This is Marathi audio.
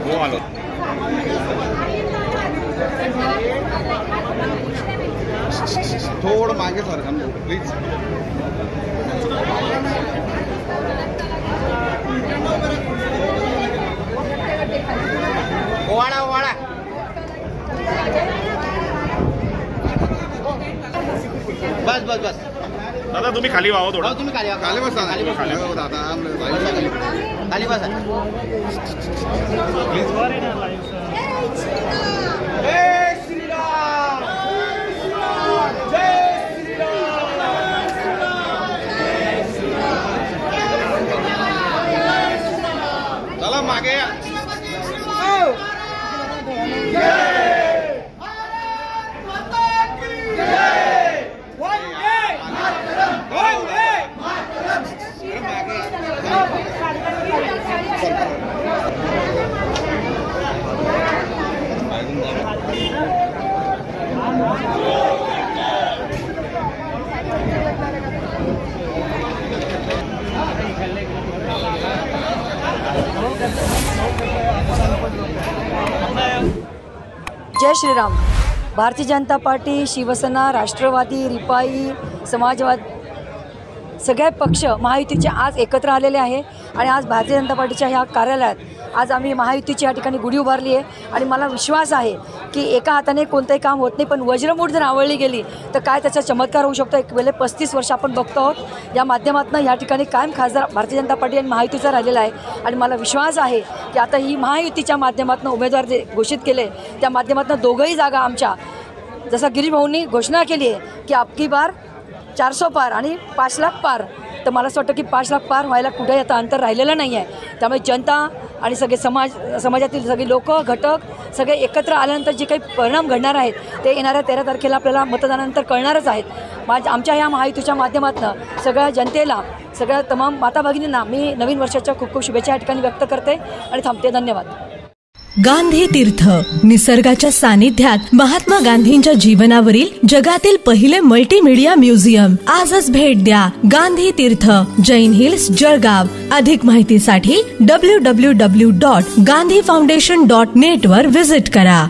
हो आलो. थोडं मागे सरका प्लीज. ओवाळा ओवाळा. बस बस बस दादा तुम्ही खाली व्हावं थोडं. तुम्ही खाली खाली बसा. खाली बसा प्लीज. चला मागे. जय श्रीराम. भारतीय जनता पार्टी, शिवसेना, राष्ट्रवादी, रिपाई, समाजवाद सगळे पक्ष महायुतीचे आज एकत्र आलेले आहे आणि आज भारतीय जनता पार्टीच्या ह्या कार्यालयात आज आम्ही महायुतीची या ठिकाणी गुढी उभारली आहे आणि मला विश्वास आहे की एका हाताने कोणतंही काम होत नाही, पण वज्रमूठ जर आवळली गेली तर काय त्याचा चमत्कार होऊ शकतो. एक वेळे 35 वर्ष आपण बघतो आहोत. या माध्यमातून या ठिकाणी कायम खासदार भारतीय जनता पार्टी आणि महायुतीचा राहिलेला आहे आणि मला विश्वास आहे की आता ही महायुतीच्या माध्यमातून उमेदवार जे घोषित केले त्या माध्यमातून दोघंही जागा आमच्या, जसं गिरीश भाऊंनी घोषणा केली आहे की अबकी बार 400 पार आणि 5 लाख पार, तर मला असं वाटतं की 5 लाख पार व्हायला कुठेही आता अंतर राहिलेलं नाही आहे. त्यामुळे जनता आणि सगळे समाजातील सगळे लोक घटक सगळे एकत्र आल्यानंतर जे काही परिणाम घडणार आहेत ते येणाऱ्या 13 तारखेला आपल्याला मतदानानंतर कळणारच आहेत. आमच्या ह्या महायुतीच्या माध्यमातून सगळ्या जनतेला, सगळ्या तमाम माता भगिनींना मी नवीन वर्षाच्या खूप खूप शुभेच्छा या ठिकाणी व्यक्त करते आणि थांबते. धन्यवाद. गांधी तीर्थ, निसर्गाच्या सानिध्यात महात्मा गांधींच्या जीवनावरील जगातील पहिले मल्टीमीडिया म्युझियम. आजच भेट द्या. गांधी तीर्थ, जैन हिल्स, जळगाव. अधिक माहितीसाठी www.gandhifoundation.net वर व्हिजिट करा.